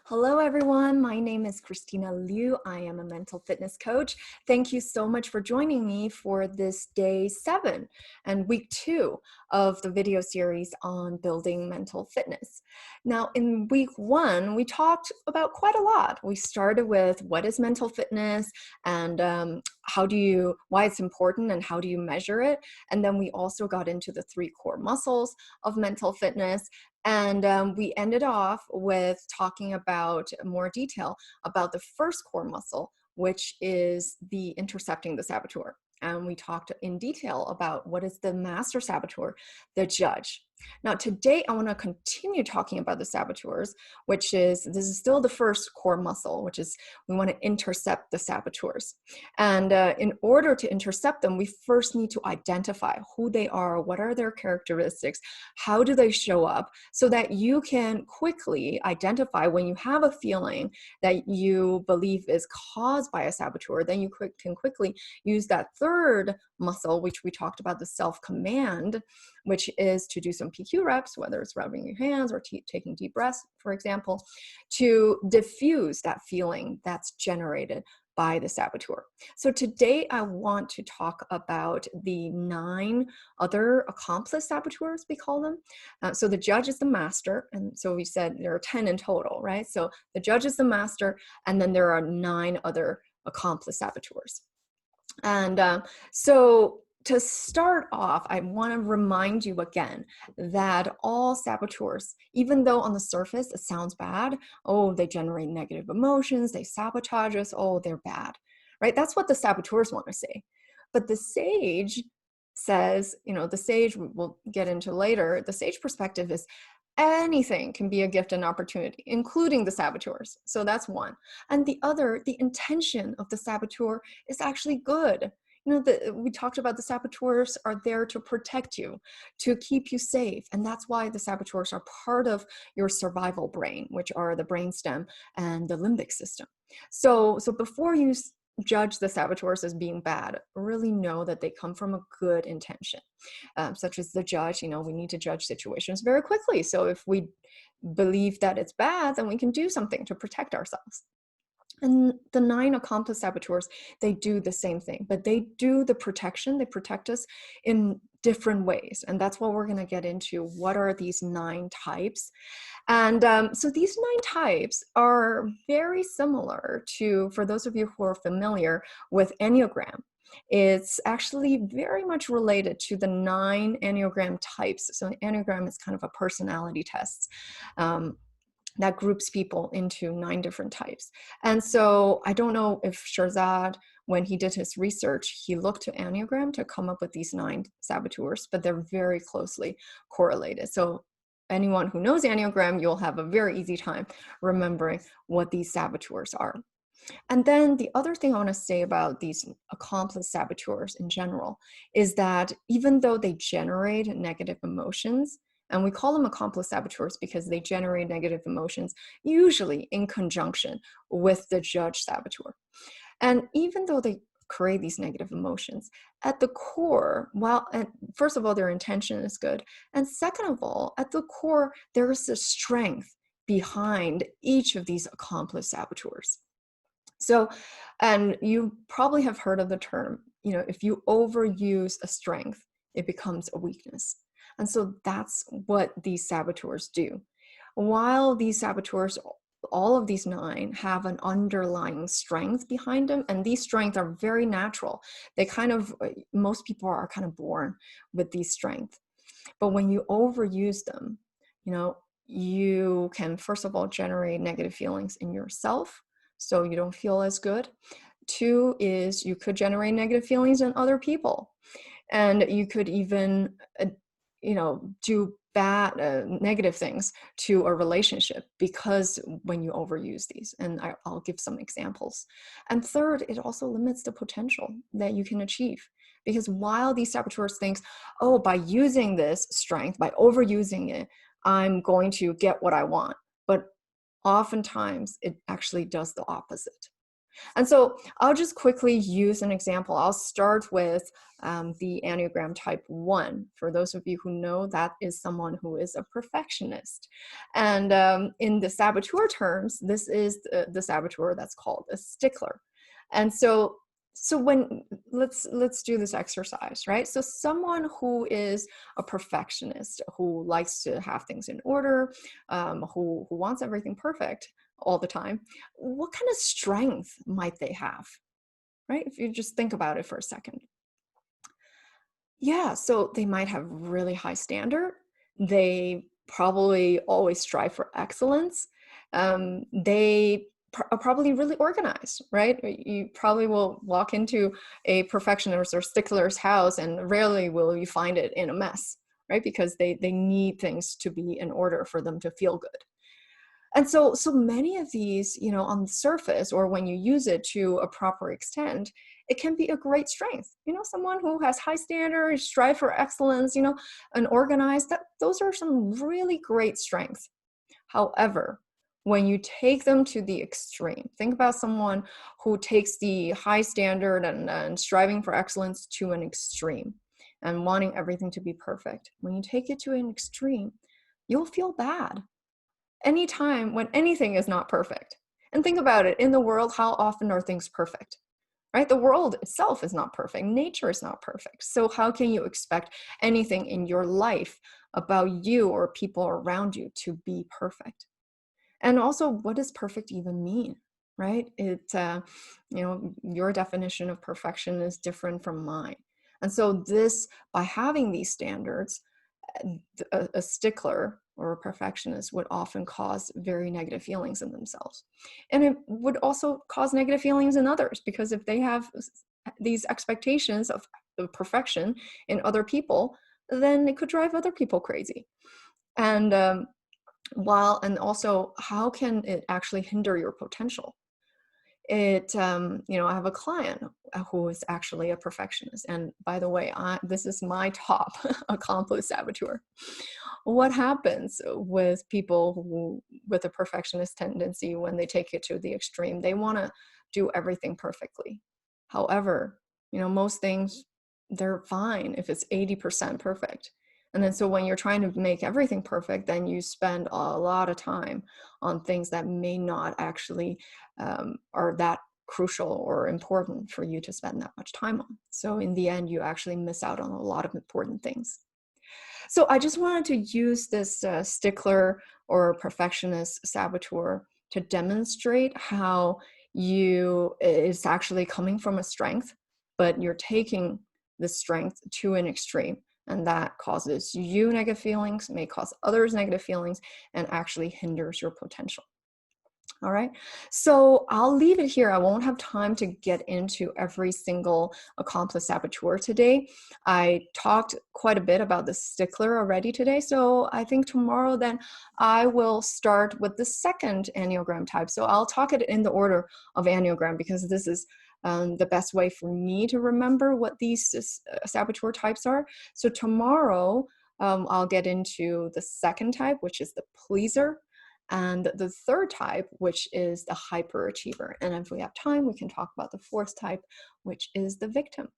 Hello, everyone. My name is Christina Liu. I am a mental fitness coach. Thank you so much for joining me for this day 7 and week 2 of the video series on building mental fitness. Now, in week 1, we talked about quite a lot. We started with what is mental fitness and why it's important and how do you measure it. And then we also got into the 3 core muscles of mental fitness. And we ended off with talking about more detail about the first core muscle, which is the intercepting the saboteur. And we talked in detail about what is the master saboteur, the judge. Now, today, I want to continue talking about the saboteurs, this is still the first core muscle, which is we want to intercept the saboteurs. And in order to intercept them, we first need to identify who they are, what are their characteristics, how do they show up, so that you can quickly identify when you have a feeling that you believe is caused by a saboteur, then you can quickly use that third muscle, which we talked about, the self-command, which is to do some PQ reps, whether it's rubbing your hands or taking deep breaths, for example, to diffuse that feeling that's generated by the saboteur. So today I want to talk about the 9 other accomplice saboteurs, we call them. So the judge is the master, and so we said there are 10 in total, right? So the judge is the master, and then there are 9 other accomplice saboteurs. And so to start off, I want to remind you again that all saboteurs, even though on the surface it sounds bad, oh, they generate negative emotions, they sabotage us, oh, they're bad, right? That's what the saboteurs want to say. But the sage says, the sage we'll get into later, the sage perspective is anything can be a gift and opportunity, including the saboteurs. So that's one. And the other, the intention of the saboteur is actually good. We talked about the saboteurs are there to protect you, to keep you safe. And that's why the saboteurs are part of your survival brain, which are the brainstem and the limbic system. So before you judge the saboteurs as being bad, really know that they come from a good intention, such as the judge. We need to judge situations very quickly. So if we believe that it's bad, then we can do something to protect ourselves. And the 9 accomplice saboteurs, they do the same thing, but they do the protection. They protect us in different ways. And that's what we're going to get into. What are these 9 types? And so these 9 types are very similar to, for those of you who are familiar with Enneagram, it's actually very much related to the 9 Enneagram types. So Enneagram is kind of a personality test. That groups people into 9 different types. And so I don't know if Shirzad, when he did his research, he looked to Enneagram to come up with these 9 saboteurs, but they're very closely correlated. So anyone who knows Enneagram, you'll have a very easy time remembering what these saboteurs are. And then the other thing I want to say about these accomplice saboteurs in general is that even though they generate negative emotions, and we call them accomplice saboteurs because they generate negative emotions, usually in conjunction with the judge saboteur. And even though they create these negative emotions, at the core, first of all, their intention is good. And second of all, at the core, there is a strength behind each of these accomplice saboteurs. So, and you probably have heard of the term, if you overuse a strength, it becomes a weakness. And so that's what these saboteurs do. While these saboteurs, all of these 9, have an underlying strength behind them, and these strengths are very natural. Most people are kind of born with these strengths. But when you overuse them, you can, first of all, generate negative feelings in yourself, so you don't feel as good. 2 is you could generate negative feelings in other people. And you could even do bad, negative things to a relationship because when you overuse these, and I'll give some examples. And third, it also limits the potential that you can achieve. Because while these saboteurs think, oh, by using this strength, by overusing it, I'm going to get what I want. But oftentimes it actually does the opposite. And so I'll just quickly use an example. I'll start with the Enneagram type 1. For those of you who know, that is someone who is a perfectionist. And in the saboteur terms, this is the saboteur that's called a stickler. And so when let's do this exercise, right? So someone who is a perfectionist, who likes to have things in order, who wants everything perfect all the time, what kind of strength might they have, right? If you just think about it for a second. Yeah, so they might have really high standard. They probably always strive for excellence. They are probably really organized, right? You probably will walk into a perfectionist or stickler's house and rarely will you find it in a mess, right? Because they need things to be in order for them to feel good. And so many of these, on the surface or when you use it to a proper extent, it can be a great strength. Someone who has high standards, strive for excellence, and organized, those are some really great strengths. However, when you take them to the extreme, think about someone who takes the high standard and striving for excellence to an extreme and wanting everything to be perfect. When you take it to an extreme, you'll feel bad anytime when anything is not perfect. And think about it, in the world, how often are things perfect, right? The world itself is not perfect. Nature is not perfect. So how can you expect anything in your life about you or people around you to be perfect? And also, what does perfect even mean, right? Your definition of perfection is different from mine. And so by having these standards, a stickler or a perfectionist would often cause very negative feelings in themselves. And it would also cause negative feelings in others, because if they have these expectations of perfection in other people, then it could drive other people crazy. And also, how can it actually hinder your potential? I have a client who is actually a perfectionist. And by the way, this is my top Accomplice Saboteur. What happens with people with a perfectionist tendency when they take it to the extreme? They want to do everything perfectly. However, most things, they're fine if it's 80% perfect. And then so when you're trying to make everything perfect, then you spend a lot of time on things that may not actually are that crucial or important for you to spend that much time on. So in the end, you actually miss out on a lot of important things. So I just wanted to use this stickler or perfectionist saboteur to demonstrate how it's actually coming from a strength, but you're taking the strength to an extreme. And that causes you negative feelings, may cause others negative feelings, and actually hinders your potential. All right, so I'll leave it here. I won't have time to get into every single Accomplice Saboteur today. I talked quite a bit about the stickler already today, so I think tomorrow then I will start with the second Enneagram type. So I'll talk it in the order of Enneagram, because this is the best way for me to remember what these saboteur types are. So tomorrow I'll get into the second type, which is the pleaser, and the third type, which is the hyperachiever. And if we have time, we can talk about the fourth type, which is the victim.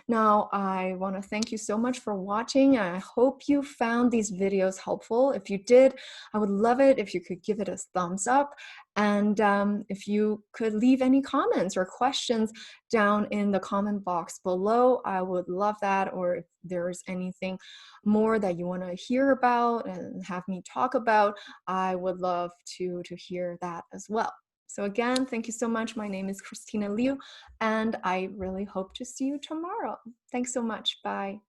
Now, I want to thank you so much for watching. I hope you found these videos helpful. If you did, I would love it if you could give it a thumbs up. And if you could leave any comments or questions down in the comment box below, I would love that. Or if there's anything more that you want to hear about and have me talk about, I would love to hear that as well. So again, thank you so much. My name is Christina Liu, and I really hope to see you tomorrow. Thanks so much. Bye.